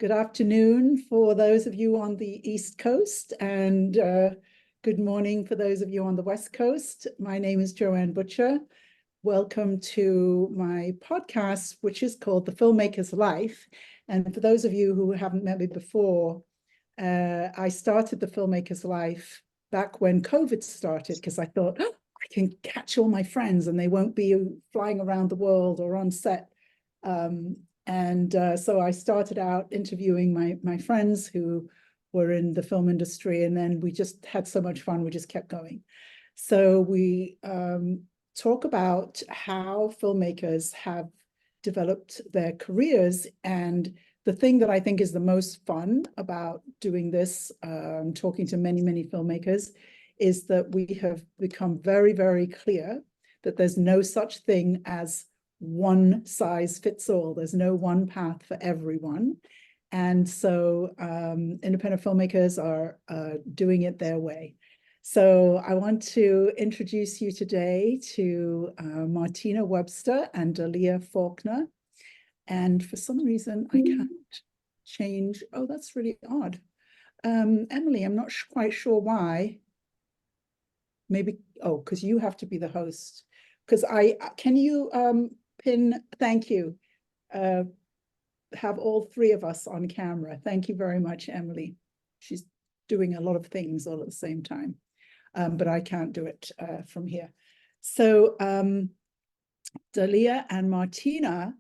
Good afternoon for those of you on the East Coast, and good morning for those of you on the West Coast. My name is Joanne Butcher. Welcome to my podcast, which is called The Filmmaker's Life. And for those of you who haven't met me before, I started The Filmmaker's Life back when COVID started, because I thought, oh, I can catch all my friends and they won't be flying around the world or on set. So I started out interviewing my friends who were in the film industry, and then we just had so much fun, we just kept going. So we talk about how filmmakers have developed their careers, and the thing that I think is the most fun about doing this, talking to many filmmakers, is that we have become very, very clear that there's no such thing as one size fits all. There's no one path for everyone. And so independent filmmakers are doing it their way. So I want to introduce you today to Martina Webster and Dalea Faulkner. And for some reason, I can't change. Oh, that's really odd. Emily, I'm not quite sure why. Maybe, oh, because you have to be the host. Because can you pin, thank you, have all three of us on camera. Thank you very much, Emily. She's doing a lot of things all at the same time, but I can't do it from here. So Dalea and Martina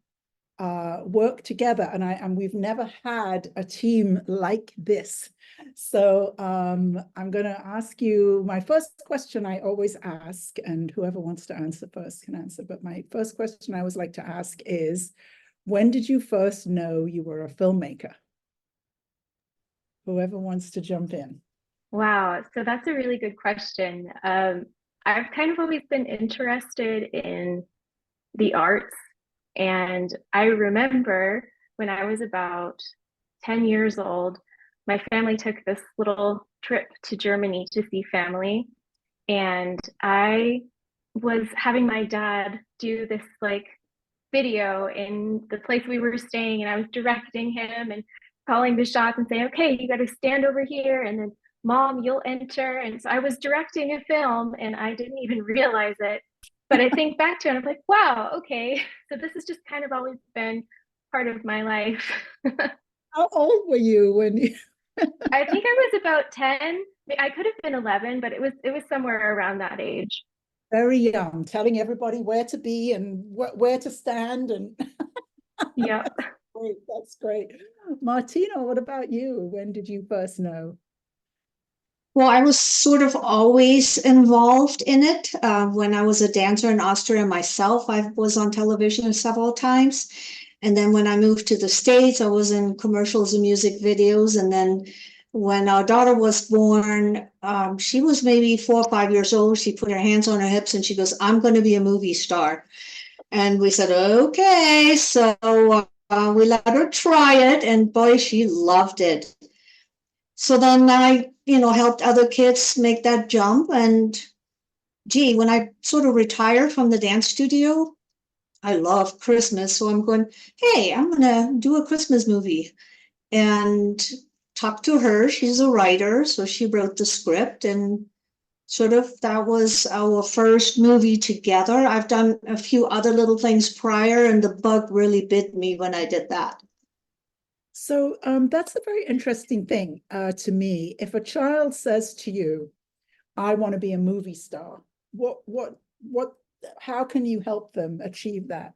work together, and we've never had a team like this. So I'm going to ask you my first question. I always ask, and whoever wants to answer first can answer, but my first question I always like to ask is, when did you first know you were a filmmaker? Whoever wants to jump in. Wow, so that's a really good question. I've kind of always been interested in the arts. And I remember when I was about 10 years old, my family took this little trip to Germany to see family. And I was having my dad do this like video in the place we were staying, and I was directing him and calling the shots and saying, okay, you got to stand over here, and then mom, you'll enter. And so I was directing a film and I didn't even realize it. But I think back to it, I'm like, wow, okay. So this has just kind of always been part of my life. How old were you when you? I think I was about 10. I could have been 11, but it was somewhere around that age. Very young, telling everybody where to be and where to stand. And Yeah. great, that's great. Martina, what about you? When did you first know? Well, I was sort of always involved in it. When I was a dancer in Austria myself, I was on television several times. And then when I moved to the States, I was in commercials and music videos. And then when our daughter was born, she was maybe 4 or 5 years old. She put her hands on her hips and she goes, I'm going to be a movie star. And we said, okay. So we let her try it. And boy, she loved it. So then I, helped other kids make that jump. And gee, when I sort of retired from the dance studio, I love Christmas. So I'm going, hey, I'm going to do a Christmas movie and talk to her. She's a writer. So she wrote the script, and sort of that was our first movie together. I've done a few other little things prior, and the bug really bit me when I did that. So that's a very interesting thing to me. If a child says to you, I want to be a movie star, how can you help them achieve that?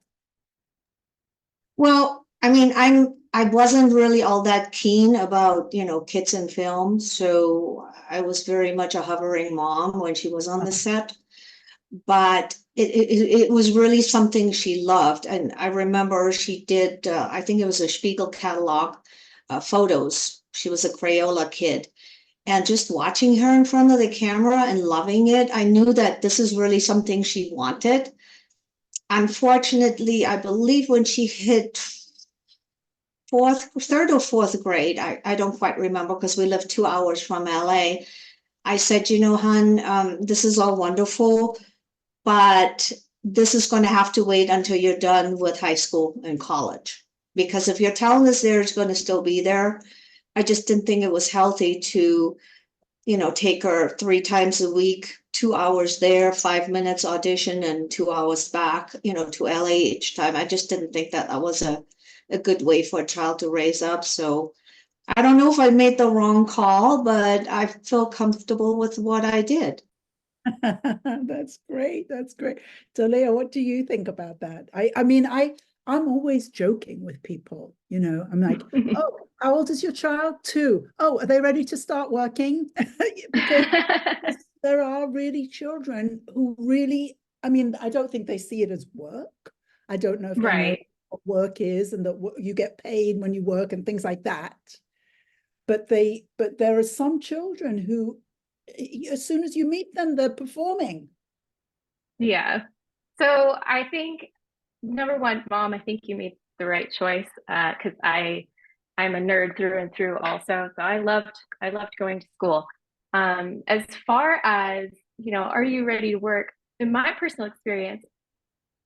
Well, I mean, I wasn't really all that keen about, kids in film. So I was very much a hovering mom when she was on the set. But it was really something she loved. And I remember she did, I think it was a Spiegel catalog, photos. She was a Crayola kid. And just watching her in front of the camera and loving it, I knew that this is really something she wanted. Unfortunately, I believe when she hit third or fourth grade, I don't quite remember because we lived 2 hours from LA. I said, hon, this is all wonderful, but this is going to have to wait until you're done with high school and college. because if your talent is there, it's going to still be there. I just didn't think it was healthy to, take her 3 times a week, 2 hours there, 5 minutes audition and 2 hours back, to LA each time. I just didn't think that was a good way for a child to raise up. So I don't know if I made the wrong call, but I feel comfortable with what I did. That's great. That's great. Dalea, what do you think about that? I mean, I'm always joking with people, I'm like, oh, how old is your child? 2. Oh, are they ready to start working? Because there are really children who really, I mean, I don't think they see it as work. I don't know if they know Right. what work is and that you get paid when you work and things like that. But there are some children who, as soon as you meet them, they're performing. Yeah. So I think number one, Mom, I think you made the right choice because I'm a nerd through and through also. So I loved going to school. As far as, are you ready to work? In my personal experience,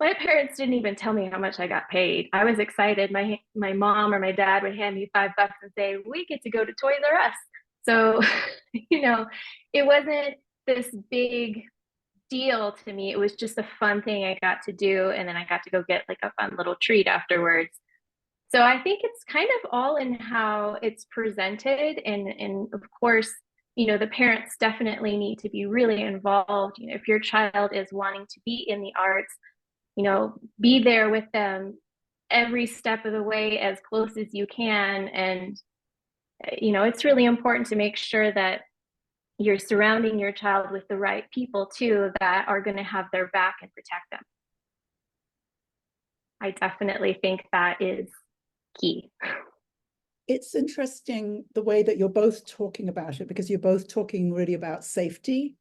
my parents didn't even tell me how much I got paid. I was excited. My mom or my dad would hand me $5 and say, "We get to go to Toys R Us." So, it wasn't this big deal to me. It was just a fun thing I got to do, and then I got to go get like a fun little treat afterwards. So I think it's kind of all in how it's presented, and of course, the parents definitely need to be really involved. If your child is wanting to be in the arts, be there with them every step of the way as close as you can. And, it's really important to make sure that you're surrounding your child with the right people too, that are going to have their back and protect them. I definitely think that is key. It's interesting the way that you're both talking about it, because you're both talking really about safety.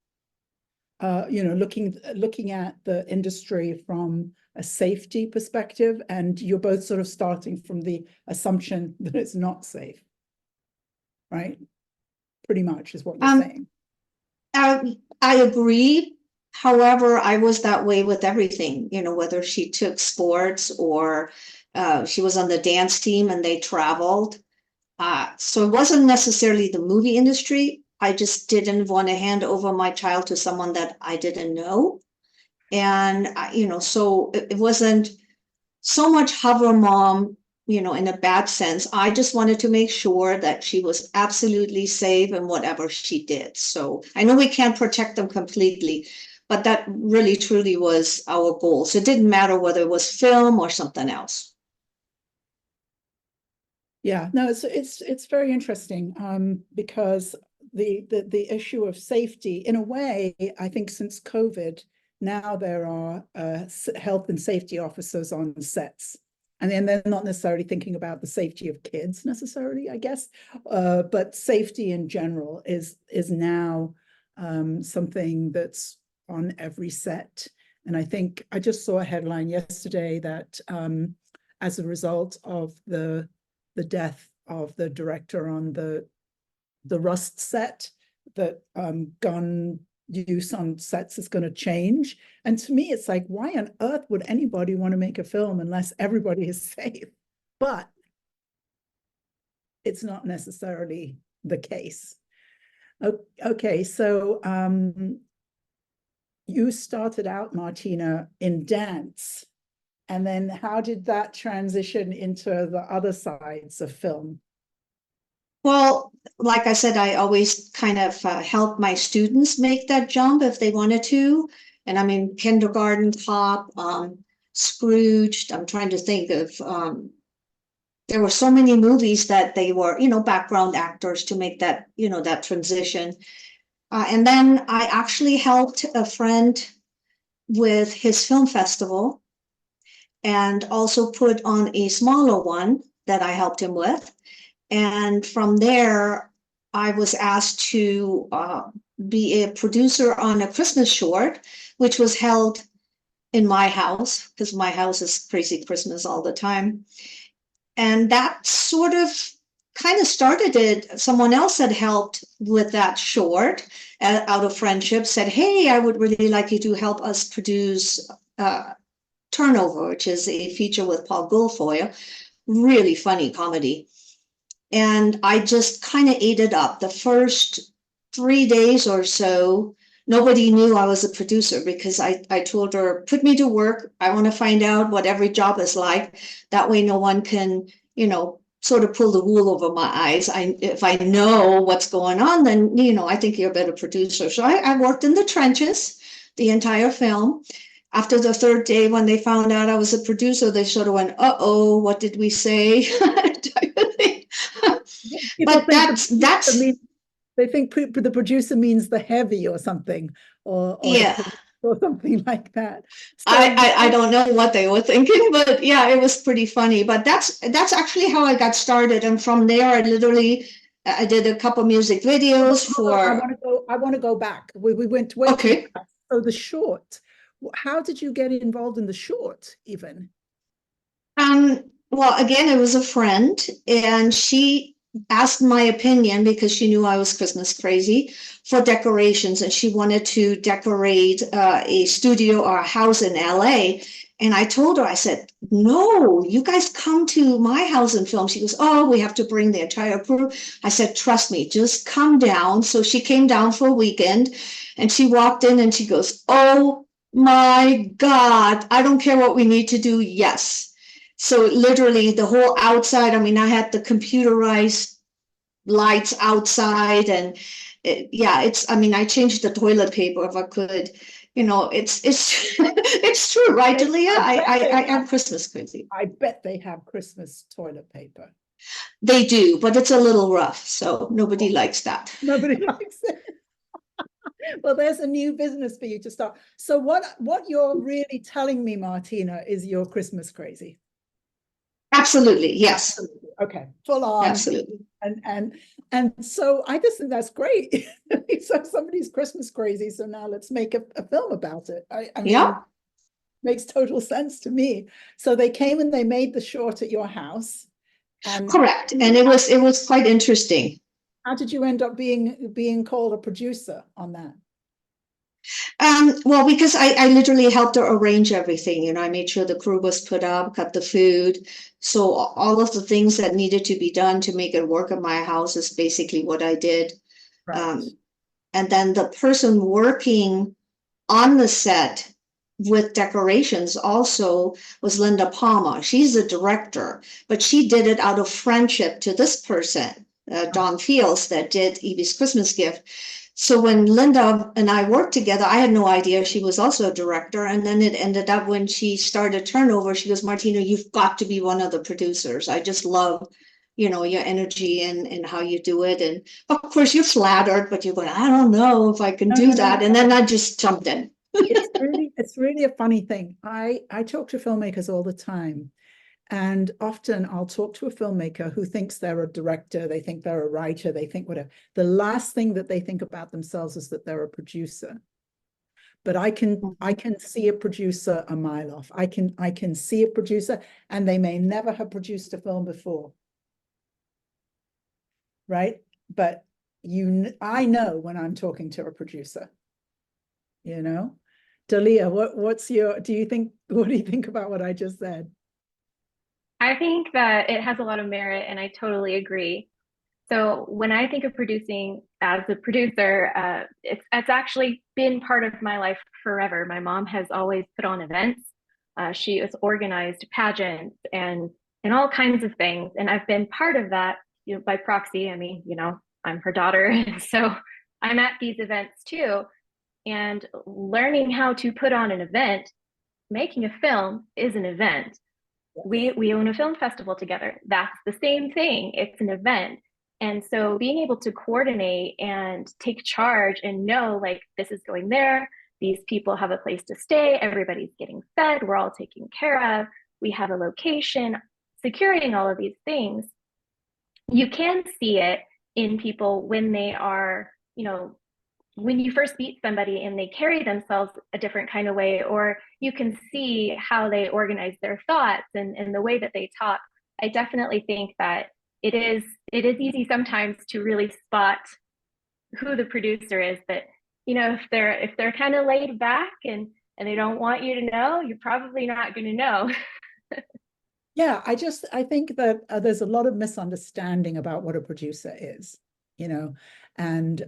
Looking at the industry from a safety perspective, and you're both sort of starting from the assumption that it's not safe, right? Pretty much is what you're saying. I agree. However, I was that way with everything, whether she took sports or she was on the dance team and they traveled. So it wasn't necessarily the movie industry. I just didn't want to hand over my child to someone that I didn't know. And, so it wasn't so much hover mom, in a bad sense. I just wanted to make sure that she was absolutely safe in whatever she did. So I know we can't protect them completely, but that really truly was our goal. So it didn't matter whether it was film or something else. Yeah, no, it's very interesting, because the issue of safety, in a way, I think since COVID, now there are health and safety officers on sets, and then they're not necessarily thinking about the safety of kids necessarily, I guess, but safety in general is now something that's on every set. And I think I just saw a headline yesterday that as a result of the death of the director on the Rust set, that gun use on sets is going to change. And to me, it's like, why on earth would anybody want to make a film unless everybody is safe? But it's not necessarily the case. Okay, so you started out, Martina, in dance. And then how did that transition into the other sides of film? Well, like I said, I always kind of help my students make that jump if they wanted to. And I mean, Kindergarten Cop, Scrooged, I'm trying to think of, there were so many movies that they were, background actors to make that, that transition. And then I actually helped a friend with his film festival, and also put on a smaller one that I helped him with. And from there, I was asked to be a producer on a Christmas short, which was held in my house, because my house is crazy Christmas all the time. And that sort of kind of started it. Someone else had helped with that short out of friendship, said, "Hey, I would really like you to help us produce Turnover," which is a feature with Paul Guilfoyle, really funny comedy. And I just kind of ate it up. The first 3 days or so, nobody knew I was a producer because I told her, put me to work. I want to find out what every job is like. That way no one can, sort of pull the wool over my eyes. If I know what's going on, then, I think you're a better producer. So I worked in the trenches the entire film. After the third day, when they found out I was a producer, they sort of went, uh-oh, what did we say? People But think that's they think the producer means the heavy or something, or yeah. or something like that. So I don't know what they were thinking, but yeah, it was pretty funny. But that's actually how I got started, and from there, I did a couple music videos for. I want to go back. We went way too Okay. fast. So the short. How did you get involved in the short, even? Well, again, it was a friend, and she asked my opinion because she knew I was Christmas crazy for decorations, and she wanted to decorate a studio or a house in LA. And I told her, I said, no, you guys come to my house and film. She goes, oh, we have to bring the entire crew. I said, trust me, just come down. So she came down for a weekend, and she walked in and she goes, oh my God, I don't care what we need to do. Yes. So literally the whole outside, I mean, I had the computerized lights outside, and I changed the toilet paper if I could. It's it's true, right, Dalea? I am Christmas crazy. I bet they have Christmas toilet paper. They do, but it's a little rough, so nobody likes that. Nobody likes it. Well, there's a new business for you to start. So what you're really telling me, Martina, is you're Christmas crazy. Absolutely, yes. Absolutely. Okay, full on. Absolutely. And so I just think that's great. So somebody's Christmas crazy, so now let's make a film about it. I mean, Yeah. Makes total sense to me. So they came and they made the short at your house. And correct. And it was quite interesting. How did you end up being called a producer on that? Well, because I literally helped her arrange everything. I made sure the crew was put up, cut the food. So all of the things that needed to be done to make it work at my house is basically what I did. Right. And then the person working on the set with decorations also was Linda Palma. She's the director, but she did it out of friendship to this person, Don Fields, that did Evie's Christmas Gift. So when Linda and I worked together, I had no idea she was also a director. And then it ended up when she started Turnover, she goes, Martina, you've got to be one of the producers. I just love, your energy and how you do it. And of course you're flattered, but you're going, I don't know if I can do that. And then I just jumped in. It's really a funny thing. I talk to filmmakers all the time. And often I'll talk to a filmmaker who thinks they're a director, they think they're a writer, they think whatever. The last thing that they think about themselves is that they're a producer. But I can see a producer a mile off. I can see a producer, and they may never have produced a film before. Right? But I know when I'm talking to a producer. Dalea, what do you think about what I just said? I think that it has a lot of merit, and I totally agree. So when I think of producing as a producer, it's actually been part of my life forever. My mom has always put on events. She has organized pageants and all kinds of things, and I've been part of that, by proxy. I mean, I'm her daughter, so I'm at these events too. And learning how to put on an event, making a film is an event. We own a film festival together. That's the same thing. It's an event. And so being able to coordinate and take charge and know, like, this is going there, these people have a place to stay, everybody's getting fed, we're all taken care of, we have a location, securing all of these things, you can see it in people when they are, when you first meet somebody and they carry themselves a different kind of way, or you can see how they organize their thoughts and the way that they talk. I definitely think that it is easy sometimes to really spot who the producer is. But if they're kind of laid back and they don't want you to know, you're probably not going to know. Yeah, I think that there's a lot of misunderstanding about what a producer is, and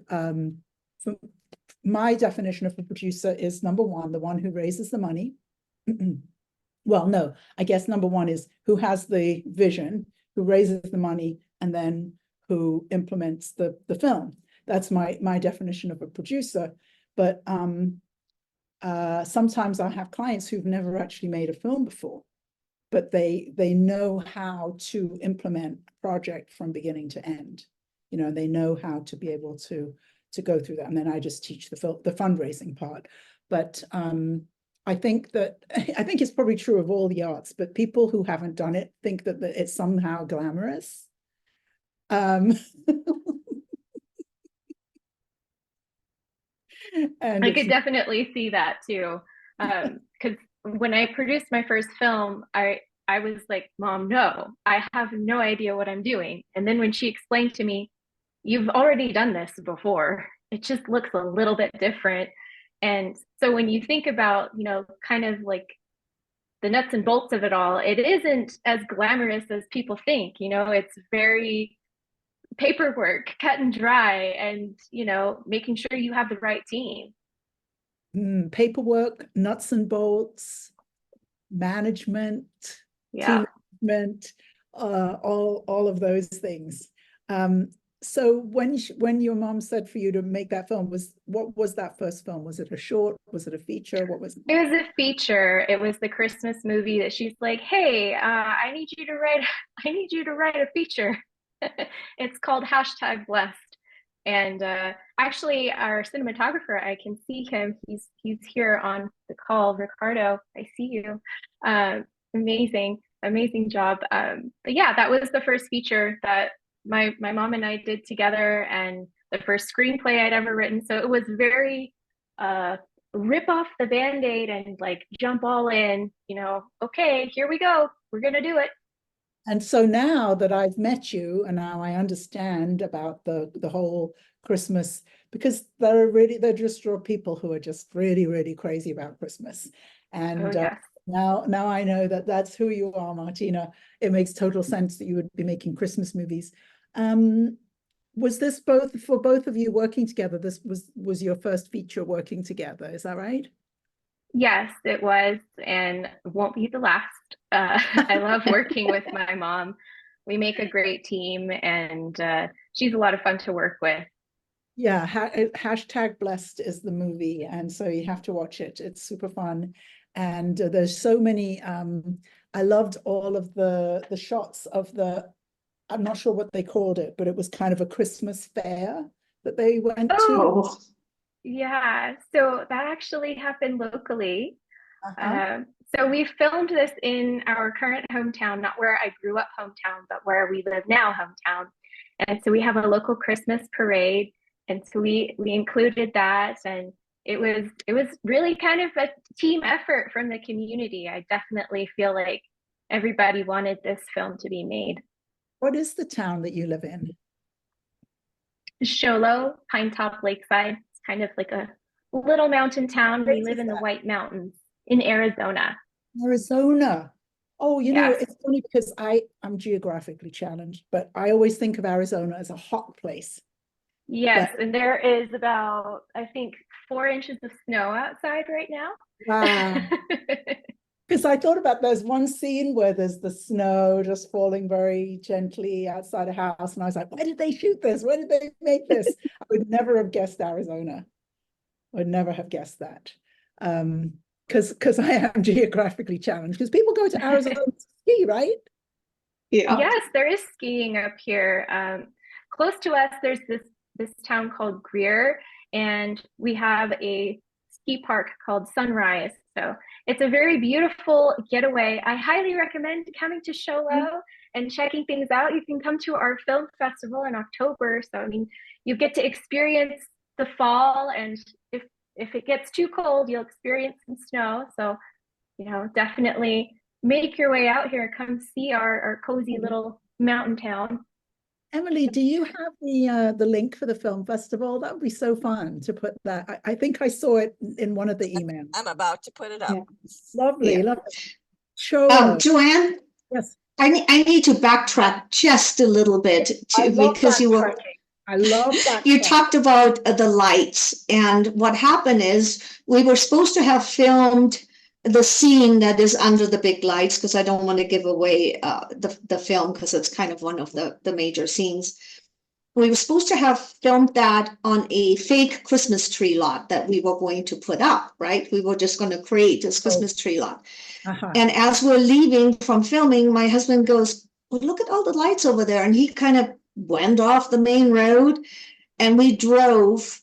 my definition of a producer is, number one, the one who raises the money. Well, no, I guess number one is who has the vision, who raises the money, and then who implements the film. That's my definition of a producer. But sometimes I have clients who've never actually made a film before, but they know how to implement a project from beginning to end. They know how to be able to go through that. And then I just teach the fundraising part. But I think it's probably true of all the arts, but people who haven't done it think that it's somehow glamorous. And I could definitely see that too. Because when I produced my first film, I was like, Mom, no, I have no idea what I'm doing. And then when she explained to me, you've already done this before, it just looks a little bit different. And so when you think about, kind of like the nuts and bolts of it all, it isn't as glamorous as people think. It's very paperwork, cut and dry, and making sure you have the right team. Paperwork, nuts and bolts, management, team management, all of those things. So when your mom said for you to make that film, what was that first film? Was it a short? Was it a feature? What was it? It was a feature. It was the Christmas movie that she's like, hey, I need you to write a feature. It's called #Blessed. And actually, our cinematographer, I can see him. He's here on the call. Ricardo, I see you. Amazing job. But yeah, that was the first feature that my mom and I did together, and the first screenplay I'd ever written. So it was very rip off the Band-Aid and like jump all in. Okay, here we go. We're gonna do it. And so now that I've met you, and now I understand about the whole Christmas, because they're just people who are just really, really crazy about Christmas. And yes. Now I know that that's who you are, Martina. It makes total sense that you would be making Christmas movies. Was this for both of you working together? This was your first feature working together, is that right? Yes, it was, and won't be the last. I love working with my mom. We make a great team, and she's a lot of fun to work with. Yeah, #Blessed is the movie, and so you have to watch it. It's super fun, and there's so many. I loved all of the shots of I'm not sure what they called it, but it was kind of a Christmas fair that they went to. Yeah, so that actually happened locally. So we filmed this in our current hometown, not where I grew up hometown, but where we live now hometown. And so we have a local Christmas parade. And so we included that, and it was really kind of a team effort from the community. I definitely feel like everybody wanted this film to be made. What is the town that you live in? Sholo, Pine Top Lakeside. It's kind of like a little mountain town. We live in the White Mountains in Arizona. Arizona. Oh, it's funny because I'm geographically challenged, but I always think of Arizona as a hot place. Yes, and there is about, I think, 4 inches of snow outside right now. Wow. Because I thought about there's one scene where there's the snow just falling very gently outside a house. And I was like, why did they shoot this? Where did they make this? I would never have guessed Arizona. I would never have guessed that. Because I am geographically challenged. Because people go to Arizona to ski, right? Yeah. Yes, there is skiing up here. Close to us, there's this town called Greer, and we have a ski park called Sunrise. So it's a very beautiful getaway. I highly recommend coming to Sholo and checking things out. You can come to our film festival in October. So, I mean, you get to experience the fall, and if it gets too cold, you'll experience some snow. So, definitely make your way out here. Come see our cozy little mountain town. Emily, do you have the link for the film festival? That would be so fun to put that. I think I saw it in one of the emails. I'm about to put it up. Yeah. Lovely, Yeah. lovely. Sure. Joanne? Yes. I need to backtrack just a little bit I love because backtracking. I love that. you talked about the lights, and what happened is we were supposed to have filmed the scene that is under the big lights, because I don't want to give away the film, because it's kind of one of the major scenes. We were supposed to have filmed that on a fake Christmas tree lot that we were going to put up, right? We were just going to create this Christmas tree lot. And as we're leaving from filming, my husband goes, well, look at all the lights over there. And he kind of went off the main road, and we drove.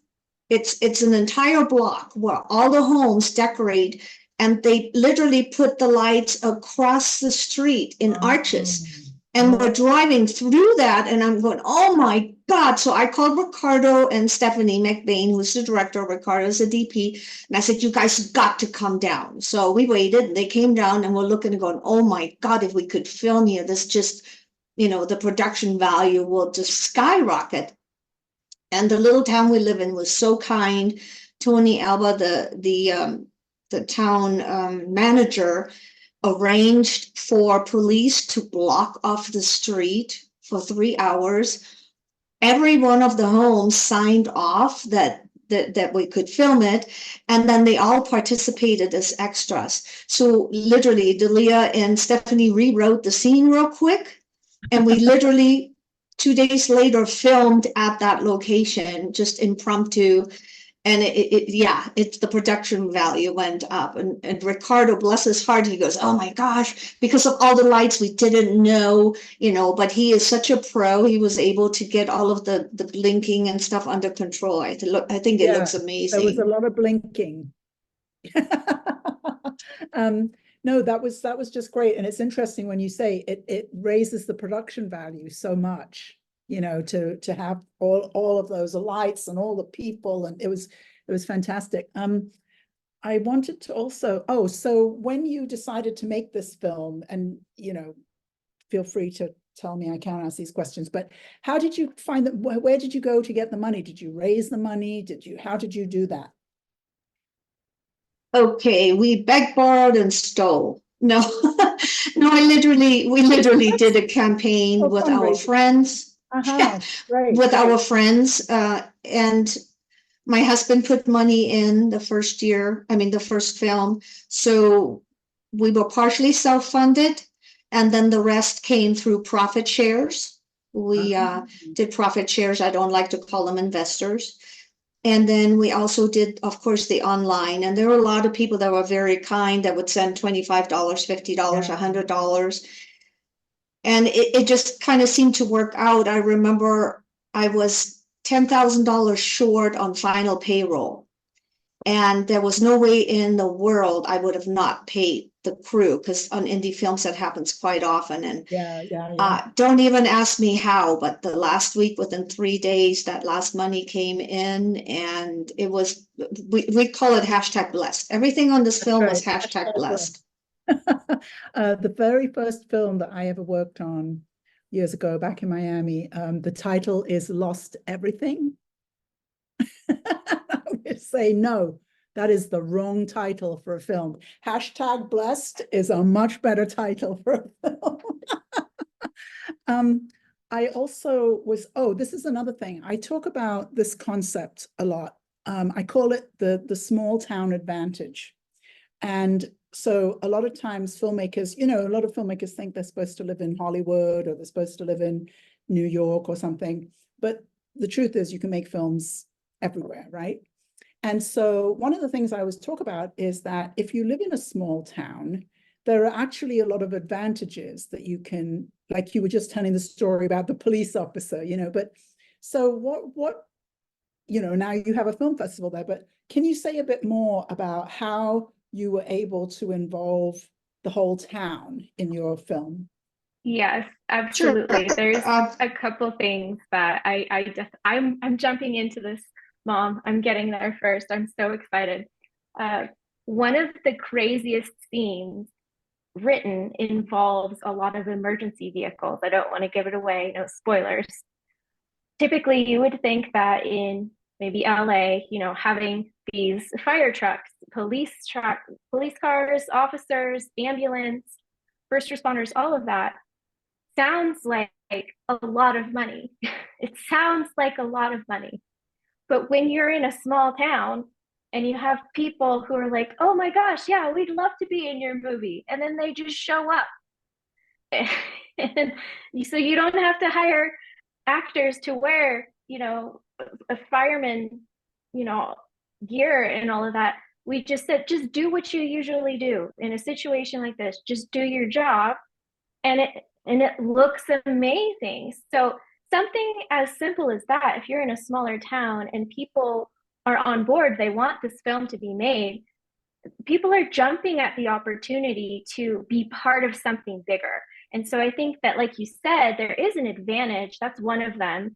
It's an entire block where all the homes decorate, and they literally put the lights across the street in arches. And we're driving through that, and I'm going, oh my God. So I called Ricardo and Stephanie McBain, who's the director. Ricardo's the DP. And I said, you guys got to come down. So we waited, and they came down, and we're looking and going, oh my God, if we could film here, this just, the production value will just skyrocket. And the little town we live in was so kind. Tony Alba, the town manager, arranged for police to block off the street for 3 hours. Every one of the homes signed off that we could film it, and then they all participated as extras. So literally, Dalea and Stephanie rewrote the scene real quick, and we literally 2 days later filmed at that location, just impromptu. And it's the production value went up. And Ricardo, bless his heart, he goes, oh my gosh, because of all the lights we didn't know, but he is such a pro. He was able to get all of the blinking and stuff under control. I think it looks amazing. There was a lot of blinking. No, that was just great. And it's interesting when you say it raises the production value so much. To have all of those lights and all the people, and it was fantastic. I wanted to also, so when you decided to make this film, and feel free to tell me, I can't ask these questions, but how did you find that? Where did you go to get the money? Did you raise the money? How did you do that? Okay, we begged, borrowed, and stole. No, no, we literally did a campaign with our friends. With our friends, and my husband put money in the first film. So we were partially self-funded, and then the rest came through profit shares. We did profit shares. I don't like to call them investors. And then we also did, of course, the online. And there were a lot of people that were very kind that would send $25, $50, $100. And it just kind of seemed to work out. I remember I was $10,000 short on final payroll. And there was no way in the world I would have not paid the crew, because on indie films that happens quite often. And don't even ask me how, but the last week, within 3 days, that last money came in, and it was, we call it #blessed. Everything on this film was #blessed. The very first film that I ever worked on years ago back in Miami, the title is Lost Everything. I would say no, that is the wrong title for a film. #blessed is a much better title for a film. I also was, this is another thing. I talk about this concept a lot. I call it the small town advantage. And so a lot of times filmmakers, a lot of filmmakers think they're supposed to live in Hollywood, or they're supposed to live in New York or something. But the truth is you can make films everywhere, right? And so one of the things I always talk about is that if you live in a small town, there are actually a lot of advantages that you can, like you were just telling the story about the police officer, but so what, now you have a film festival there, but can you say a bit more about how you were able to involve the whole town in your film? Yes, absolutely. Sure. There's a couple things that I'm jumping into this, Mom. I'm getting there first. I'm so excited. One of the craziest scenes written involves a lot of emergency vehicles. I don't want to give it away, no spoilers. Typically, you would think that in maybe LA, having these fire trucks, police cars, officers, ambulance, first responders, all of that sounds like a lot of money. It sounds like a lot of money. But when you're in a small town and you have people who are like, oh my gosh, yeah, we'd love to be in your movie. And then they just show up. And so you don't have to hire actors to wear, a fireman, gear and all of that. We just said, just do what you usually do in a situation like this. Just do your job. And it looks amazing. So something as simple as that, if you're in a smaller town and people are on board, they want this film to be made, people are jumping at the opportunity to be part of something bigger. And so I think that, like you said, there is an advantage. That's one of them.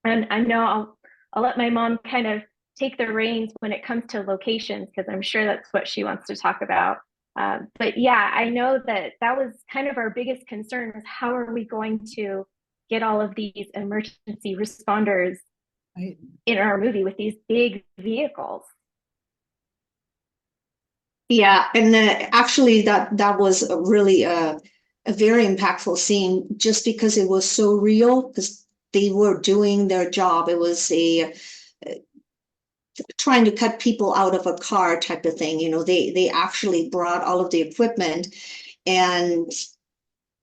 And I know I'll let my mom kind of take the reins when it comes to locations, because I'm sure that's what she wants to talk about. But yeah, I know that was kind of our biggest concern, is how are we going to get all of these emergency responders in our movie with these big vehicles? Yeah, and actually that was really a very impactful scene, just because it was so real, because they were doing their job. It was a trying to cut people out of a car type of thing. They actually brought all of the equipment. And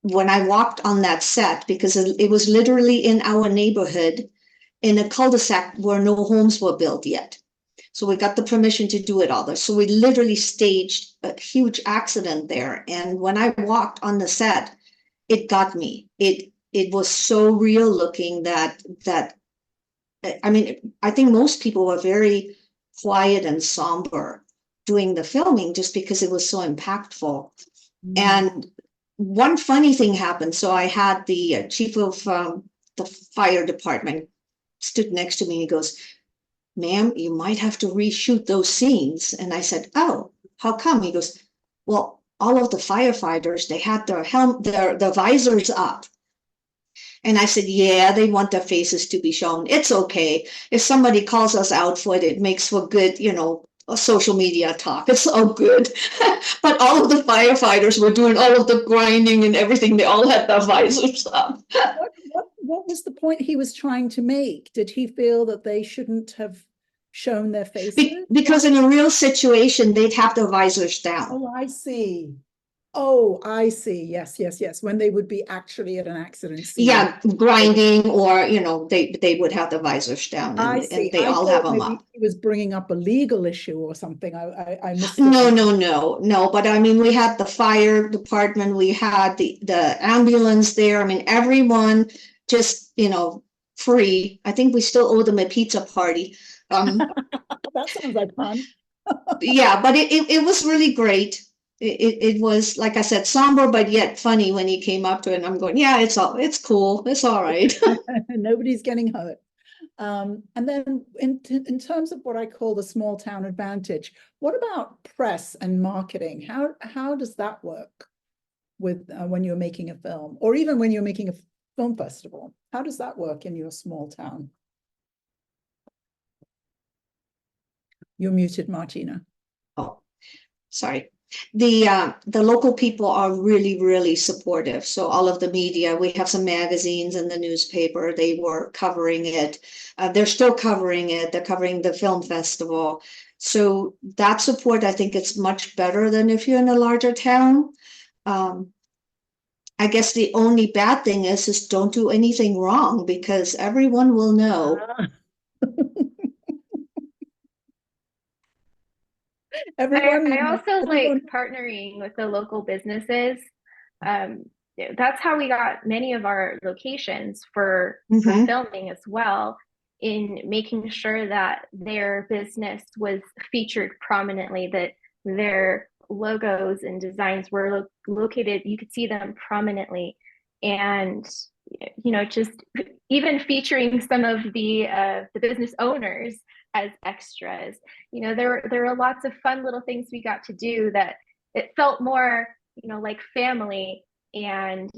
when I walked on that set, because it was literally in our neighborhood, in a cul-de-sac where no homes were built yet. So we got the permission to do it all there. So we literally staged a huge accident there. And when I walked on the set, it got me. It was so real looking that I mean, I think most people were very quiet and somber doing the filming, just because it was so impactful. And one funny thing happened. So I had the chief of the fire department stood next to me, and he goes, ma'am, you might have to reshoot those scenes. And I said, oh, how come? He goes, well, all of the firefighters, they had their their visors up. And I said, yeah, they want their faces to be shown. It's okay. If somebody calls us out for it, it makes for good, a social media talk. It's all good. But all of the firefighters were doing all of the grinding and everything. They all had their visors up. What was the point he was trying to make? Did he feel that they shouldn't have shown their faces? Because in a real situation, they'd have their visors down. Oh, I see. Oh, I see. Yes, yes, yes. When they would be actually at an accident scene. Yeah, grinding, or they would have the visors down, and they all have them up. He was bringing up a legal issue or something. I missed. No. But I mean, we had the fire department, we had the ambulance there. I mean, everyone just free. I think we still owe them a pizza party. That sounds like fun. Yeah, but it was really great. It was, like I said, somber, but yet funny when he came up to it. And I'm going, yeah, it's cool. It's all right. Nobody's getting hurt. And then in terms of what I call the small town advantage, what about press and marketing? How does that work with when you're making a film, or even when you're making a film festival? How does that work in your small town? You're muted, Martina. Oh, sorry. The local people are really, really supportive. So all of the media, we have some magazines and the newspaper, they were covering it. They're still covering it. They're covering the film festival. So that support, I think it's much better than if you're in a larger town. I guess the only bad thing is don't do anything wrong, because everyone will know. I also like partnering with the local businesses. That's how we got many of our locations for filming as well, in making sure that their business was featured prominently, that their logos and designs were located, you could see them prominently. And just even featuring some of the business owners as extras. There were lots of fun little things we got to do that it felt more, like family. And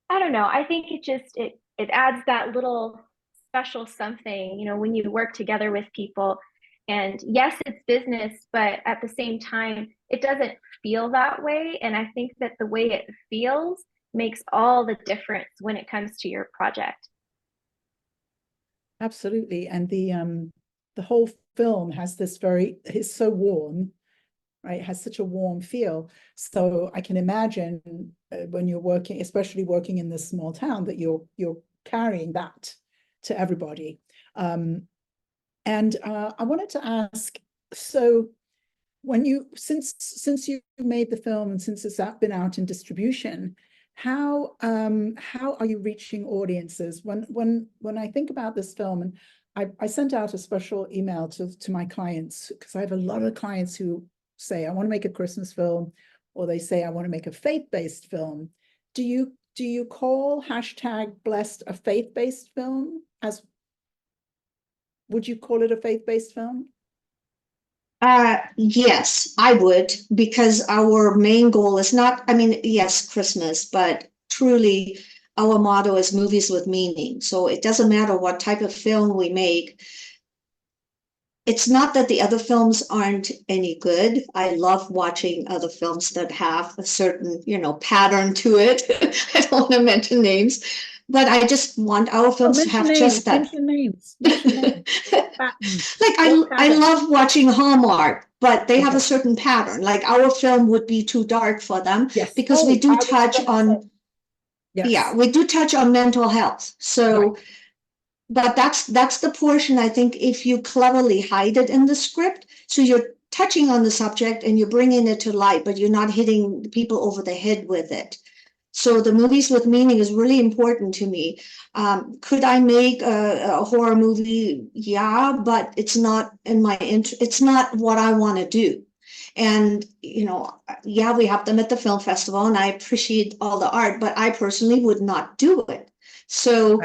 I don't know, I think it adds that little special something, when you work together with people. And yes, it's business, but at the same time, it doesn't feel that way. And I think that the way it feels makes all the difference when it comes to your project. Absolutely. And the whole film has this it's so warm, right? It has such a warm feel. So I can imagine when you're working, especially working in this small town, that you're carrying that to everybody. And I wanted to ask, so since you made the film and since it's been out in distribution, how are you reaching audiences? When I think about this film, and I sent out a special email to my clients, because I have a lot of clients who say, I want to make a Christmas film, or they say, I want to make a faith-based film. Do you call #Blessed a faith-based film? Would you call it a faith-based film? Yes, I would, because our main goal is not, I mean, yes, Christmas, but truly our motto is movies with meaning. So it doesn't matter what type of film we make. It's not that the other films aren't any good. I love watching other films that have a certain, pattern to it. I don't want to mention names, but I just want our films to have just that. Mention names. Like I love watching Hallmark, but they have a certain pattern. Like our film would be too dark for them, because we do touch on, we do touch on mental health. So, but that's the portion, I think, if you cleverly hide it in the script, so you're touching on the subject and you're bringing it to light, but you're not hitting people over the head with it. So the movies with meaning is really important to me. Could I make a horror movie? Yeah, but it's not in my interest. It's not what I want to do. And, we have them at the film festival and I appreciate all the art, but I personally would not do it. So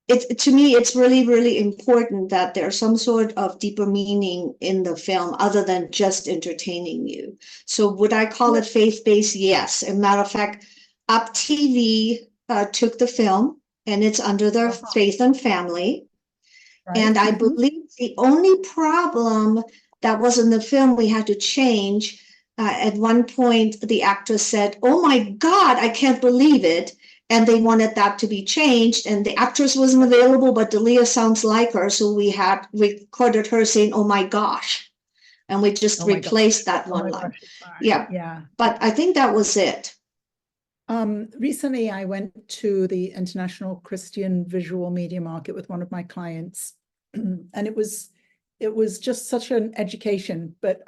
to me, it's really, really important that there's some sort of deeper meaning in the film other than just entertaining you. So would I call it faith-based? Yes. As a matter of fact, Up TV took the film and it's under their Faith and Family. And I believe the only problem that was in the film we had to change, at one point the actress said, "Oh my God, I can't believe it." And they wanted that to be changed, and the actress wasn't available, but Dalea sounds like her, so we recorded her saying, "Oh my gosh," and we just replaced that one line. Yeah, but I think that was it. Recently, I went to the International Christian Visual Media Market with one of my clients, and it was just such an education. But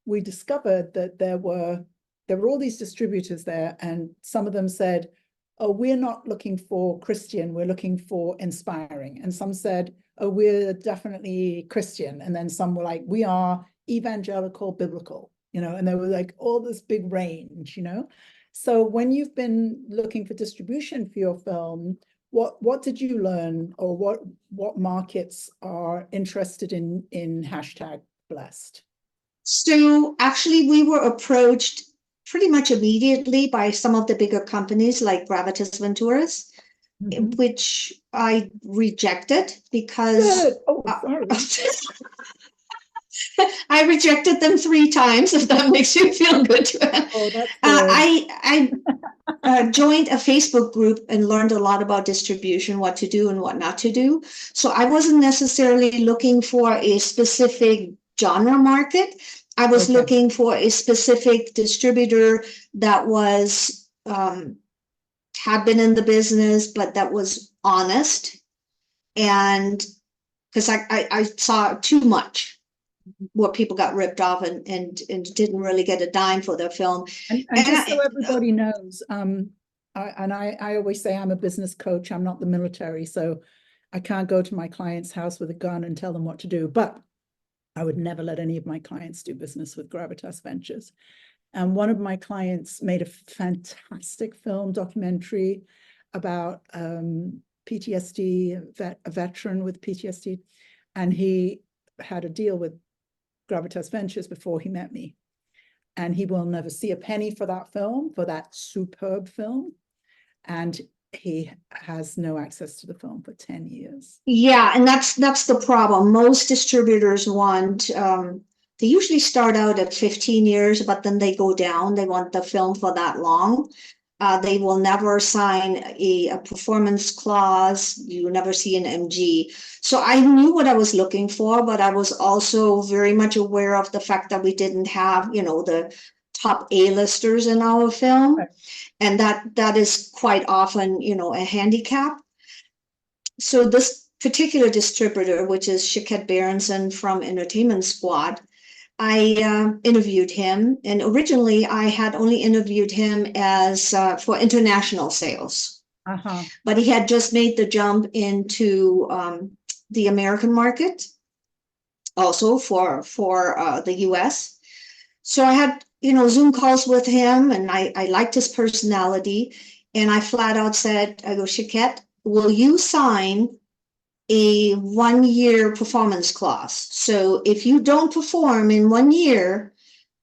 we discovered that there were all these distributors there, and some of them said, "Oh, we're not looking for Christian, we're looking for inspiring." And some said, "Oh, we're definitely Christian." And then some were like, "We are evangelical, biblical," and there was like all this big range, So when you've been looking for distribution for your film, what did you learn, or what markets are interested in #Blessed? So actually we were approached pretty much immediately by some of the bigger companies like Gravitas Ventures, which I rejected because I rejected them 3 times, if that makes you feel good. I joined a Facebook group and learned a lot about distribution, what to do and what not to do. So I wasn't necessarily looking for a specific genre market. I was looking for a specific distributor that was had been in the business, but that was honest. And because I saw too much where people got ripped off and didn't really get a dime for their film. And just so everybody knows, I always say I'm a business coach. I'm not the military, so I can't go to my client's house with a gun and tell them what to do. But I would never let any of my clients do business with Gravitas Ventures. And one of my clients made a fantastic film documentary about PTSD, a veteran with PTSD, and he had a deal with Gravitas Ventures before he met me. And he will never see a penny for that film, for that superb film. And he has no access to the film for 10 years. Yeah, and that's the problem. Most distributors want, they usually start out at 15 years, but then they go down. They want the film for that long. They will never sign a performance clause. You never see an MG. So I knew what I was looking for, but I was also very much aware of the fact that we didn't have, the top A-listers in our film. Right. And that is quite often, a handicap. So this particular distributor, which is Shaquette Berenson from Entertainment Squad, I interviewed him, and originally I had only interviewed him as for international sales, Uh-huh. but he had just made the jump into the American market, also for the US. So I had Zoom calls with him, and I liked his personality, and I flat out said, I go, Shaquette, will you sign a 1 year performance clause? So if you don't perform in 1 year,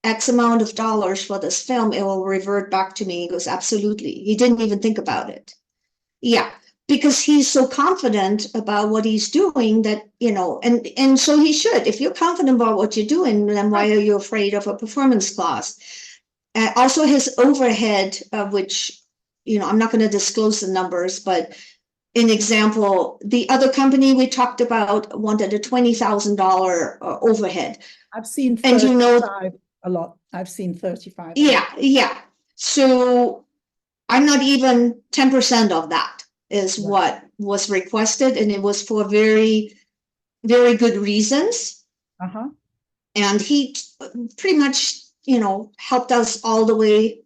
X amount of dollars for this film, it will revert back to me. He goes, absolutely. He didn't even think about it. Yeah, because he's so confident about what he's doing that, and so he should. If you're confident about what you're doing, then why are you afraid of a performance clause? Also his overhead, which, I'm not going to disclose the numbers, but an example, the other company we talked about wanted a $20,000 overhead. I've seen And 35 a lot. I've seen 35 a lot. Yeah. So I'm not even 10% of that is Right. what was requested, and it was for very, very good reasons. Uh-huh. And he pretty much, helped us all the way.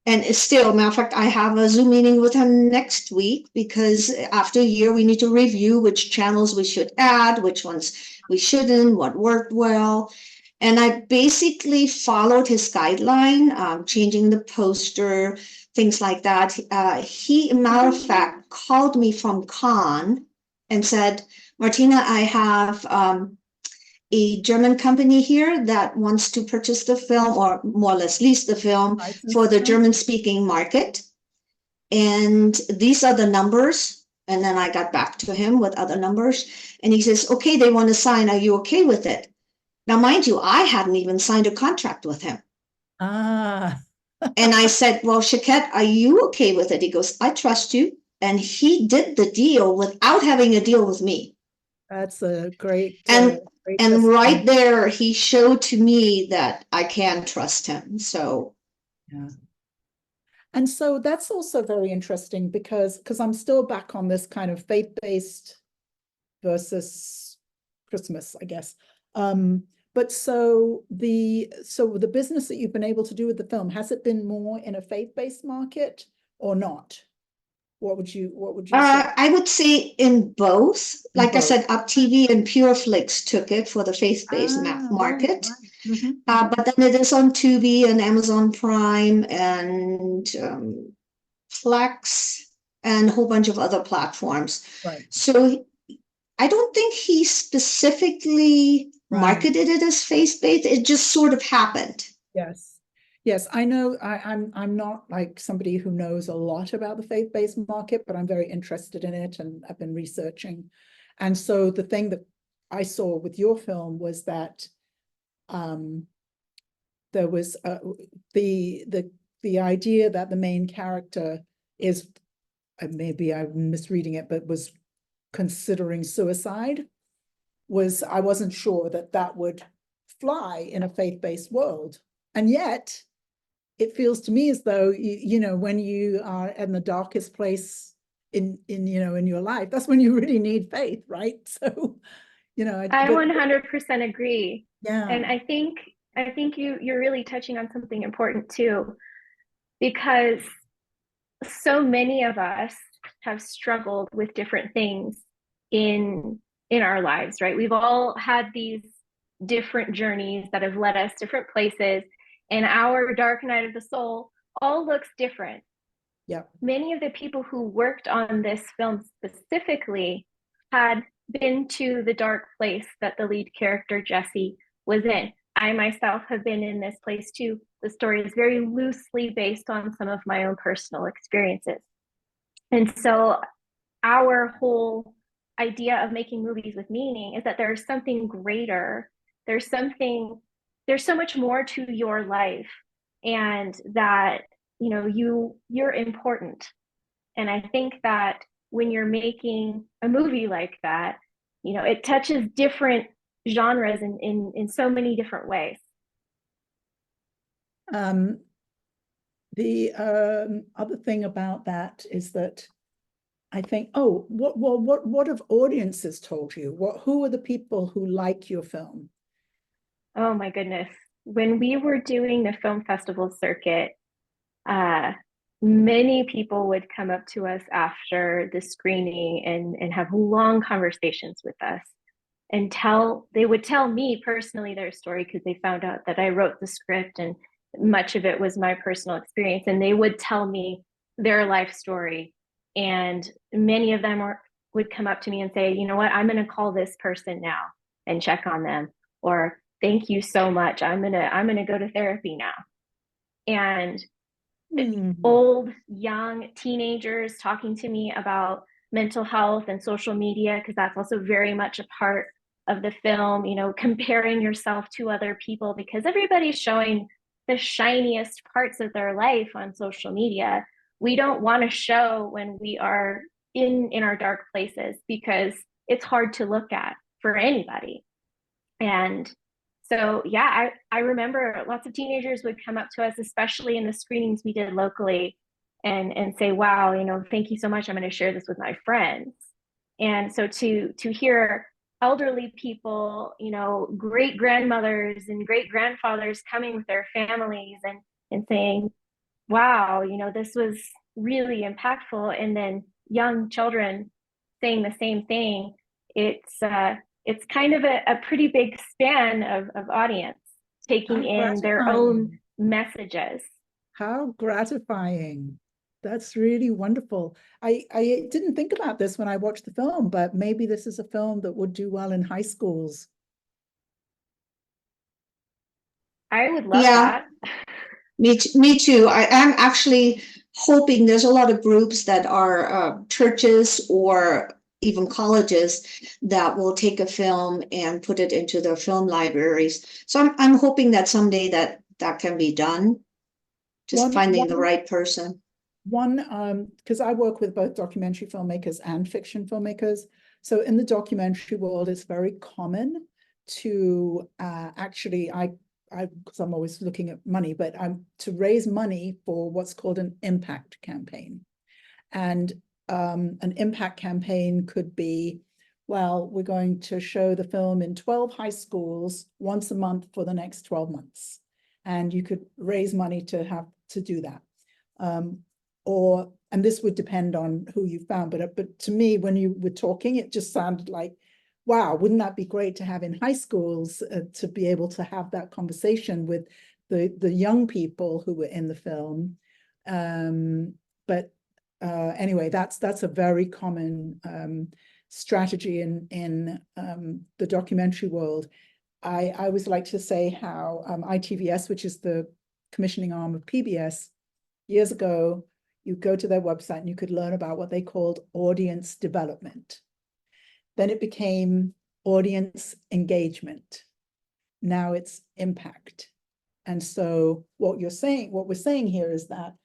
And it's still, matter of fact, I have a Zoom meeting with him next week, because after a year, we need to review which channels we should add, which ones we shouldn't, what worked well. And I basically followed his guideline, changing the poster, things like that. He, matter of fact, called me from Cannes and said, Martina, I have a German company here that wants to purchase the film, or more or less lease the film for the German-speaking market. And these are the numbers. And then I got back to him with other numbers. And he says, okay, they want to sign. Are you okay with it? Now, mind you, I hadn't even signed a contract with him. Ah. And I said, well, Shaquette, are you okay with it? He goes, I trust you. And he did the deal without having a deal with me. That's a great, and great and right testimony. there, he showed to me that I can trust him. So Yeah. And so that's also very interesting, because I'm still back on this kind of faith-based versus Christmas, I guess. But so the business that you've been able to do with the film, has it been more in a faith-based market or not? What would you say? I would say in both. Like I both. said, Up TV and PureFlix took it for the faith-based market. Right. But then it is on Tubi and Amazon Prime and Plex and a whole bunch of other platforms. Right. So I don't think he specifically marketed it as faith-based. It just sort of happened. Yes, I know. I'm not like somebody who knows a lot about the faith-based market, but I'm very interested in it, and I've been researching. And so the thing that I saw with your film was that there was the idea that the main character is, maybe I'm misreading it, but was considering suicide. I wasn't sure that would fly in a faith-based world. And yet it feels to me as though, when you are in the darkest place in your life, that's when you really need faith, right? So, I 100% agree. Yeah. And I think you're really touching on something important too, because so many of us have struggled with different things in our lives, right? We've all had these different journeys that have led us different places, and our dark night of the soul all looks different. Yeah. Many of the people who worked on this film specifically had been to the dark place that the lead character Jesse was in. I myself have been in this place too. The story is very loosely based on some of my own personal experiences. And so our whole idea of making movies with meaning is that there's something greater. There's so much more to your life, and that you know, you're important. And I think that when you're making a movie like that, you know, it touches different genres in so many different ways. The other thing about that is that I think, oh, what have audiences told you? Who are the people who like your film? Oh my goodness. When we were doing the film festival circuit, many people would come up to us after the screening and have long conversations with us and they would tell me personally their story because they found out that I wrote the script and much of it was my personal experience. And they would tell me their life story. And many of them would come up to me and say, you know what, I'm going to call this person now and check on them. Or thank you so much. I'm gonna go to therapy now. And old, young teenagers talking to me about mental health and social media, because that's also very much a part of the film, you know, comparing yourself to other people because everybody's showing the shiniest parts of their life on social media. We don't want to show when we are in our dark places because it's hard to look at for anybody. And so, yeah, I remember lots of teenagers would come up to us, especially in the screenings we did locally, and say, wow, you know, thank you so much. I'm going to share this with my friends. And so to hear elderly people, you know, great grandmothers and great grandfathers coming with their families and saying, wow, you know, this was really impactful. And then young children saying the same thing, it's kind of a pretty big span of audience taking in their own messages. How gratifying. That's really wonderful. I didn't think about this when I watched the film, but maybe this is a film that would do well in high schools. I would love that. Me too. I am actually hoping there's a lot of groups that are churches or even colleges that will take a film and put it into their film libraries. So I'm hoping that someday that can be done. Just finding the right person. Because I work with both documentary filmmakers and fiction filmmakers. So in the documentary world, it's very common to actually, because I'm always looking at money, but to raise money for what's called an impact campaign. And an impact campaign could be, well, we're going to show the film in 12 high schools once a month for the next 12 months. And you could raise money to do that. And this would depend on who you found, but to me, when you were talking, it just sounded like, wow, wouldn't that be great to have in high schools to be able to have that conversation with the young people who were in the film. Anyway, that's a very common strategy in the documentary world. I always like to say how ITVS, which is the commissioning arm of PBS, years ago, you go to their website and you could learn about what they called audience development. Then it became audience engagement. Now it's impact. And so what we're saying here is that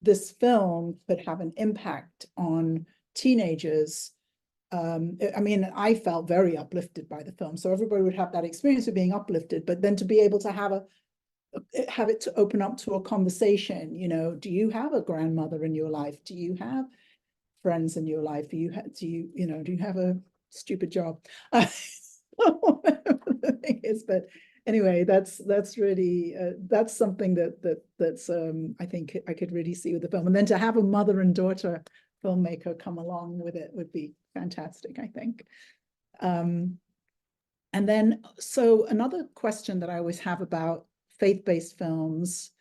this film could have an impact on teenagers. I mean, I felt very uplifted by the film. So everybody would have that experience of being uplifted, but then to be able to have it to open up to a conversation, you know, do you have a grandmother in your life? Do you have friends in your life? Do you have a stupid job? Whatever the thing is, but anyway, that's really that's something that's I think I could really see with the film. And then to have a mother and daughter filmmaker come along with it would be fantastic, I think. And then, so another question that I always have about faith-based films,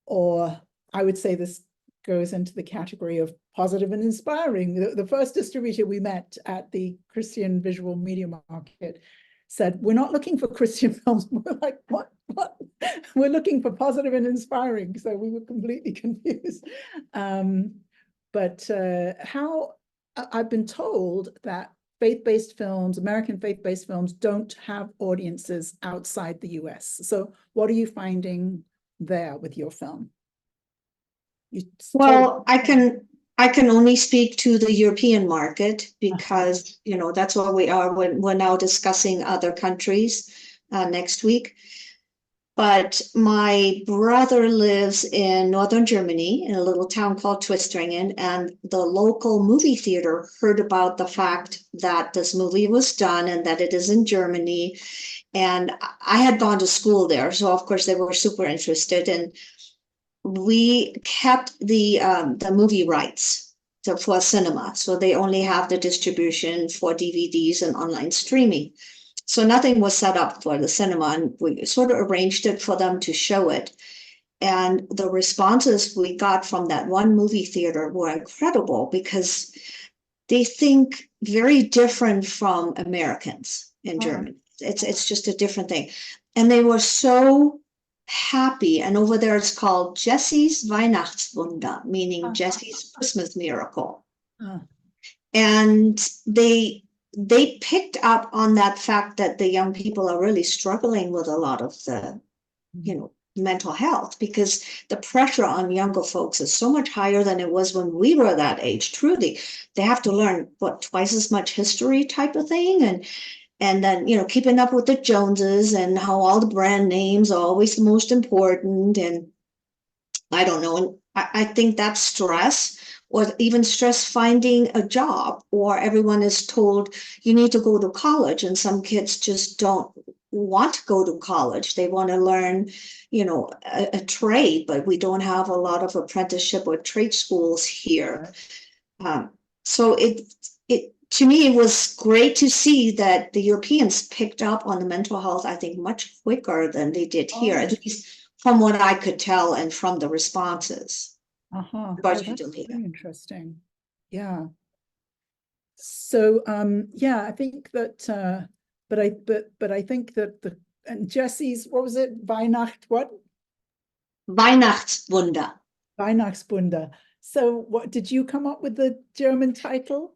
or I would say this goes into the category of positive and inspiring. The first distributor we met at the Christian Visual Media Market said, we're not looking for Christian films. We're like, what? We're looking for positive and inspiring. So we were completely confused. But I've been told that faith-based films, American faith-based films, don't have audiences outside the US. So what are you finding there with your film? Well, I can only speak to the European market because, that's what we are when we're now discussing other countries next week. But my brother lives in northern Germany in a little town called Twistringen, and the local movie theater heard about the fact that this movie was done and that it is in Germany. And I had gone to school there, so of course they were super interested. And we kept the movie rights for cinema, so they only have the distribution for DVDs and online streaming. So nothing was set up for the cinema, and we sort of arranged it for them to show it. And the responses we got from that one movie theater were incredible because they think very different from Americans in Germany. It's just a different thing. And they were so happy. And over there it's called Jesse's Weihnachtswunder, meaning Jesse's Christmas miracle. And they picked up on that fact that the young people are really struggling with a lot of the, mental health, because the pressure on younger folks is so much higher than it was when we were that age. Truly, they have to learn twice as much history type of thing, and then keeping up with the Joneses and how all the brand names are always the most important. And I don't know, and I think that's stress, or even stress finding a job, or everyone is told you need to go to college, and some kids just don't want to go to college. They want to learn, a trade, but we don't have a lot of apprenticeship or trade schools here. So it to me, it was great to see that the Europeans picked up on the mental health, I think, much quicker than they did here, at least from what I could tell and from the responses. That's very interesting. Yeah. So I think that but I think that and Jesse's, what was it? Weihnachtswunder. Weihnachtswunder. So what did you come up with the German title?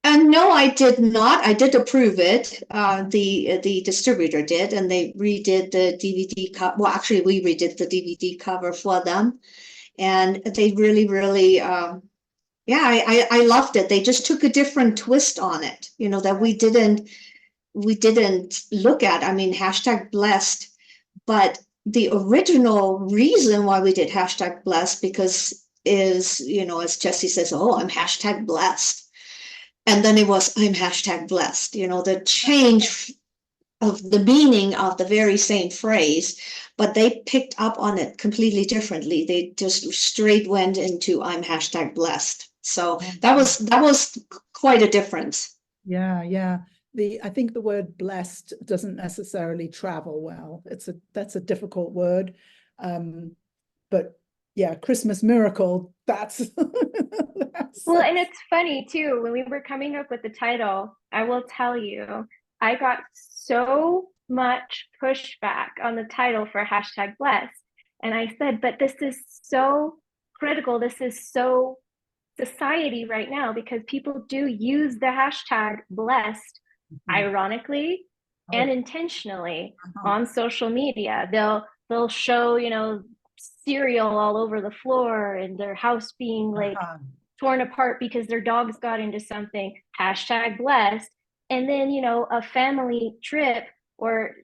No, I did not. I did approve it. The distributor did, and they redid the DVD cover. Well, actually, we redid the DVD cover for them, and they really, really, I loved it. They just took a different twist on it, that we didn't look at. I mean, #blessed, but the original reason why we did #blessed is, as Jesse says, I'm #blessed. And then it was, I'm #blessed, the change of the meaning of the very same phrase, but they picked up on it completely differently. They just straight went into, I'm #blessed. So that was quite a difference. Yeah. I think the word blessed doesn't necessarily travel well. That's a difficult word. But yeah, Christmas miracle, that's well, and it's funny too, when we were coming up with the title, I will tell you, I got so much pushback on the title for #blessed. And I said, but this is so critical. This is so society right now, because people do use the #blessed ironically and intentionally on social media. They'll show, cereal all over the floor and their house being like torn apart because their dogs got into something, #blessed. And then, a family trip, or,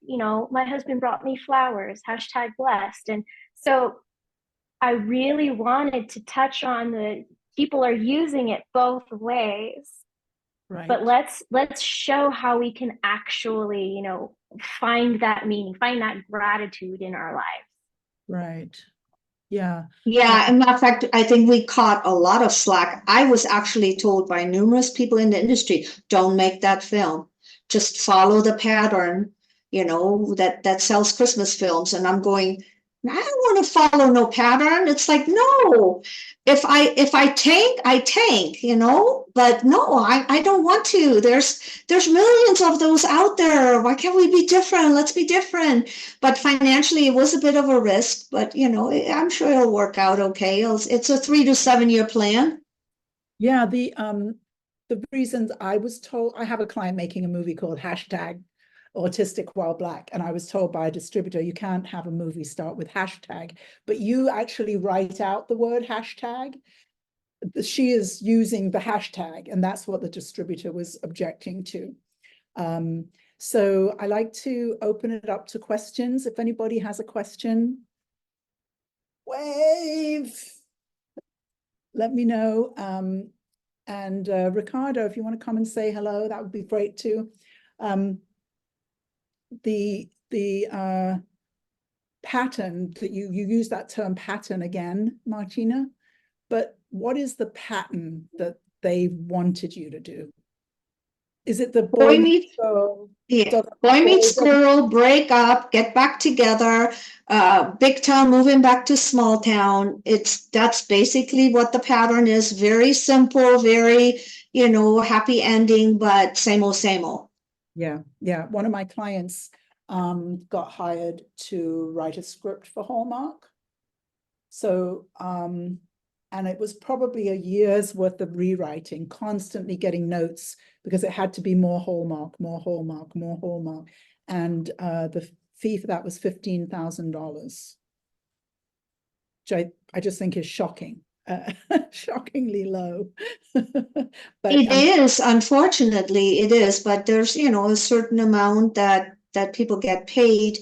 my husband brought me flowers, #blessed. And so I really wanted to touch on the people are using it both ways. Right. But let's show how we can actually, find that meaning, find that gratitude in our lives. Right. Yeah. Yeah. In fact, I think we caught a lot of slack. I was actually told by numerous people in the industry, don't make that film. Just follow the pattern, that sells Christmas films. And I'm going, I don't want to follow no pattern. It's like, no, if I tank, I tank, but no, I don't want to. There's millions of those out there. Why can't we be different? Let's be different. But financially, it was a bit of a risk, but I'm sure it'll work out okay. It's a 3 to 7 year plan. Yeah, the reasons I was told, I have a client making a movie called #, autistic while black. And I was told by a distributor, you can't have a movie start with hashtag, but you actually write out the word hashtag. She is using the hashtag, and that's what the distributor was objecting to. So I like to open it up to questions. If anybody has a question, wave, let me know. And Ricardo, if you want to come and say hello, that would be great too. The pattern that you use that term pattern again, Martina, but what is the pattern that they wanted you to do? Is it the boy meets girl? Yeah, boy meets girl, break up, get back together, big town moving back to small town. That's basically what the pattern is. Very simple, very, happy ending, but same old, same old. Yeah. One of my clients got hired to write a script for Hallmark. So, and it was probably a year's worth of rewriting, constantly getting notes, because it had to be more Hallmark, more Hallmark, more Hallmark. And the fee for that was $15,000, which I just think is shocking, shockingly low. But it is, unfortunately, it is, but there's, a certain amount that people get paid.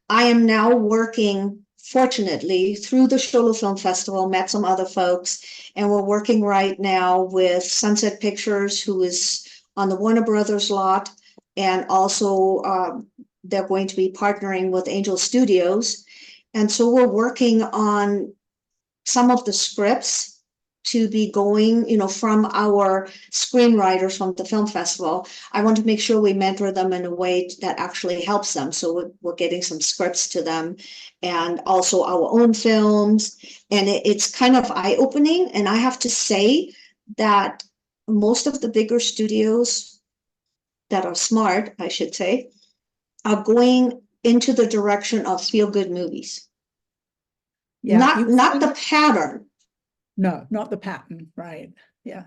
I am now working, fortunately, through the Sholo Film Festival, met some other folks, and we're working right now with Sunset Pictures, who is on the Warner Brothers lot, and also they're going to be partnering with Angel Studios. And so we're working on some of the scripts to be going, from our screenwriters from the film festival. I want to make sure we mentor them in a way that actually helps them. So we're getting some scripts to them, and also our own films. And it's kind of eye-opening. And I have to say that most of the bigger studios that are smart, I should say, are going into the direction of feel-good movies. Yeah, not the pattern. No, not the pattern, right? Yeah,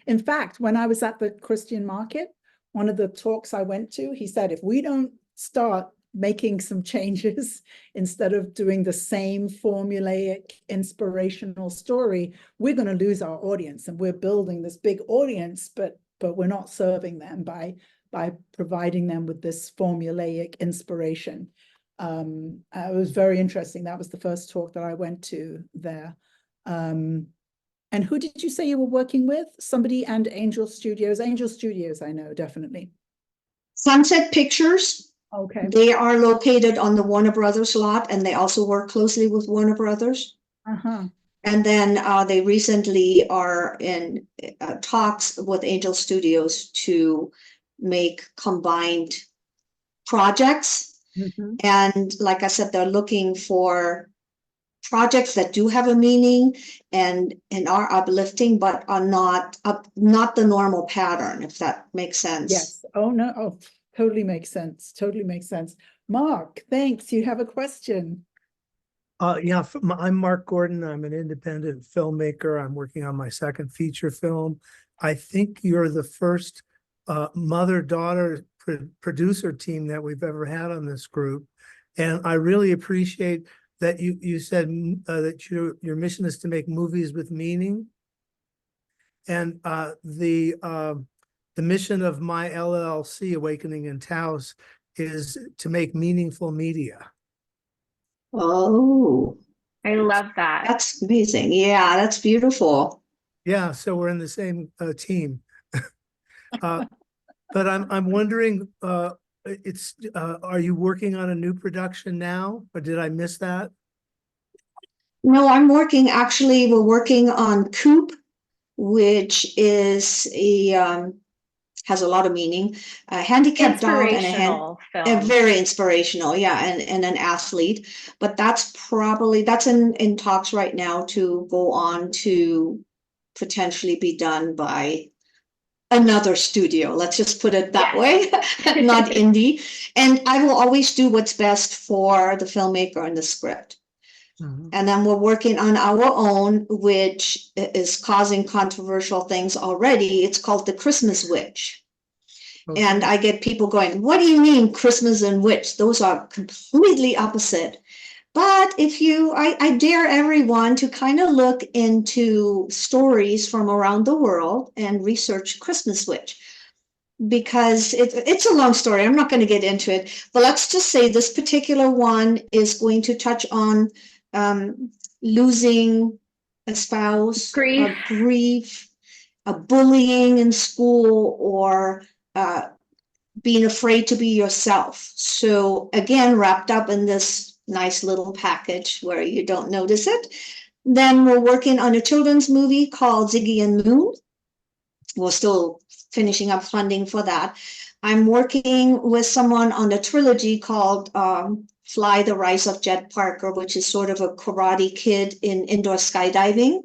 in fact, when I was at the Christian market, one of the talks I went to, he said, if we don't start making some changes, instead of doing the same formulaic inspirational story, we're going to lose our audience. And we're building this big audience, but we're not serving them by providing them with this formulaic inspiration. It was very interesting. That was the first talk that I went to there. And who did you say you were working with? Somebody and Angel Studios. Angel Studios, I know, definitely. Sunset Pictures. Okay. They are located on the Warner Brothers lot, and they also work closely with Warner Brothers. Uh-huh. And then they recently are in talks with Angel Studios to make combined projects. Mm-hmm. And like I said, they're looking for projects that do have a meaning and are uplifting, but are not the normal pattern, if that makes sense. Yes. Oh, no. Oh, totally makes sense. Totally makes sense. Mark, thanks. You have a question. Yeah, I'm Mark Gordon. I'm an independent filmmaker. I'm working on my second feature film. I think you're the first mother-daughter producer team that we've ever had on this group. And I really appreciate that you said that your mission is to make movies with meaning. And the mission of my LLC, Awakening in Taos, is to make meaningful media. Oh, I love that. That's amazing. Yeah, that's beautiful. Yeah, so we're in the same team. But I'm wondering, are you working on a new production now, or did I miss that? No, we're working on Coop, which is has a lot of meaning. A handicapped dog and a very inspirational, yeah, and an athlete. But that's in talks right now to go on to potentially be done by another studio. Let's just put it that way, not indie. And I will always do what's best for the filmmaker and the script. Mm-hmm. And then we're working on our own, which is causing controversial things already. It's called The Christmas Witch. Okay. And I get people going, what do you mean Christmas and witch? Those are completely opposite. But if I dare everyone to kind of look into stories from around the world and research Christmas witch, because it's a long story. I'm not going to get into it, but let's just say this particular one is going to touch on losing a spouse, grief, a bullying in school, or being afraid to be yourself. So again, wrapped up in this nice little package where you don't notice it. Then we're working on a children's movie called Ziggy and Moon. We're still finishing up funding for that. I'm working with someone on a trilogy called Fly, the Rise of Jed Parker, which is sort of a Karate Kid in indoor skydiving.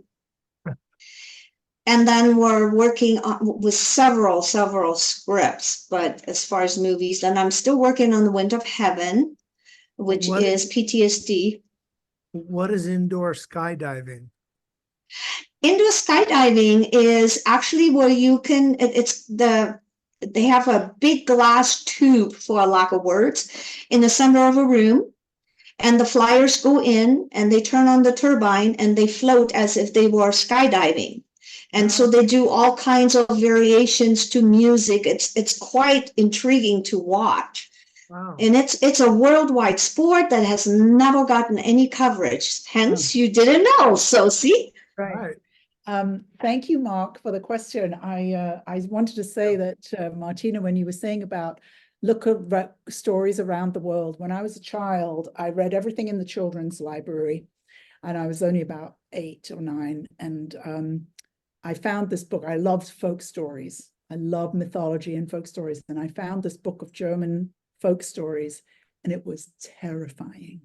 And then we're working with several scripts, but as far as movies, then I'm still working on The Wind of Heaven, which is PTSD. What is indoor skydiving? Indoor skydiving is actually where you can, they have a big glass tube, for a lack of words, in the center of a room. And the flyers go in and they turn on the turbine and they float as if they were skydiving. And so they do all kinds of variations to music. It's quite intriguing to watch. Wow. And it's a worldwide sport that has never gotten any coverage. Hence, you didn't know. So see? Right. Thank you, Mark, for the question. I wanted to say that, Martina, when you were saying about look at stories around the world, when I was a child, I read everything in the children's library, and I was only about 8 or 9. And I found this book. I loved folk stories. I love mythology and folk stories. And I found this book of German folk stories, and it was terrifying.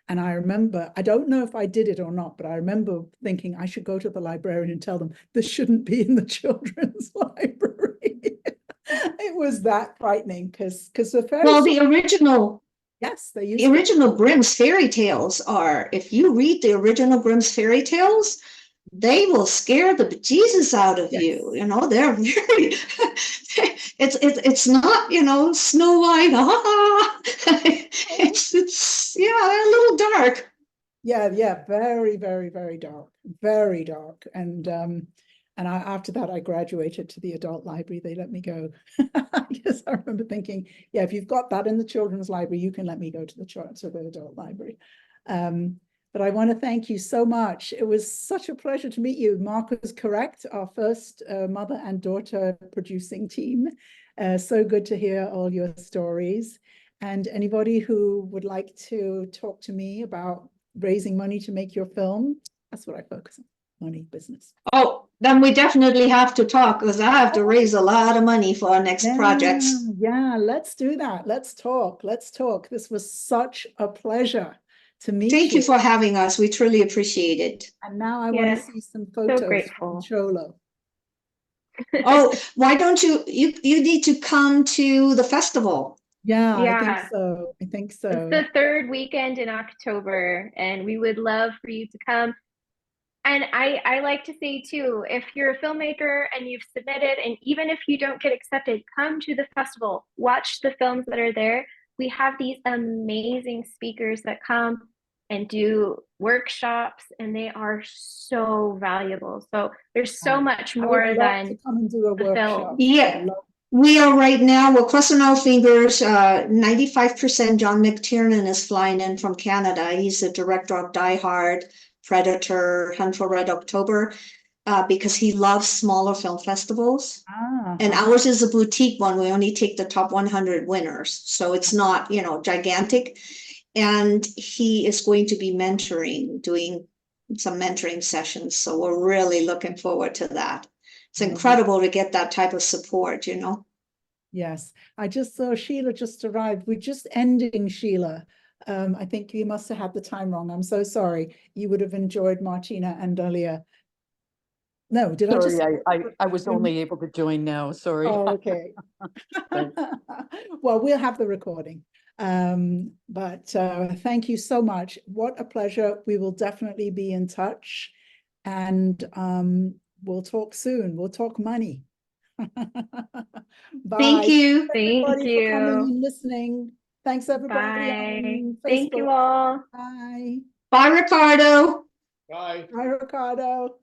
And I remember, I don't know if I did it or not, but I remember thinking I should go to the librarian and tell them this shouldn't be in the children's library. It was that frightening because the original. Yes, the original Grimm's fairy tales are, if you read the original Grimm's fairy tales, they will scare the bejesus out of you. You know, they're very, it's not, you know, Snow White. It's a little dark. Yeah, very, very, very dark, very dark. And after that, I graduated to the adult library. They let me go. Yes, I remember thinking, yeah, if you've got that in the children's library, you can let me go to the adult library. But I want to thank you so much. It was such a pleasure to meet you. Mark was correct, our first mother and daughter producing team. So good to hear all your stories. And anybody who would like to talk to me about raising money to make your film, that's what I focus on, money, business. Oh, then we definitely have to talk, because I have to raise a lot of money for our next projects. Yeah, let's do that. Let's talk. This was such a pleasure to meet you. Thank you for having us. We truly appreciate it. And now I want to see some photos. So grateful. From Cholo. Oh, why don't you need to come to the festival? Yeah, I think so. It's the third weekend in October, and we would love for you to come. And I like to say too, if you're a filmmaker and you've submitted, and even if you don't get accepted, come to the festival, watch the films that are there. We have these amazing speakers that come and do workshops, and they are so valuable. So there's so much more than come and do a workshop. film. Yeah, we are right now, we're crossing our fingers. 95% John McTiernan is flying in from Canada. He's the director of Die Hard, Predator, Hunt for Red October, because he loves smaller film festivals. And ours is a boutique one. We only take the top 100 winners. So it's not, you know, gigantic. And he is going to be doing some mentoring sessions. So we're really looking forward to that. It's incredible to get that type of support, you know. Yes, I just saw Sheila just arrived. We're just ending, Sheila. I think you must have had the time wrong. I'm so sorry. You would have enjoyed Martina and Dalea. No, did I just? Sorry, I was only able to join now. Sorry. Oh, okay. Well, we'll have the recording. But thank you so much. What a pleasure. We will definitely be in touch, and we'll talk soon. We'll talk money. Bye. Thank you. Thank Everybody for coming you. and listening. Thanks, everybody Bye. on Thank you Facebook. all. Bye. Bye, Ricardo. Bye. Bye, Ricardo.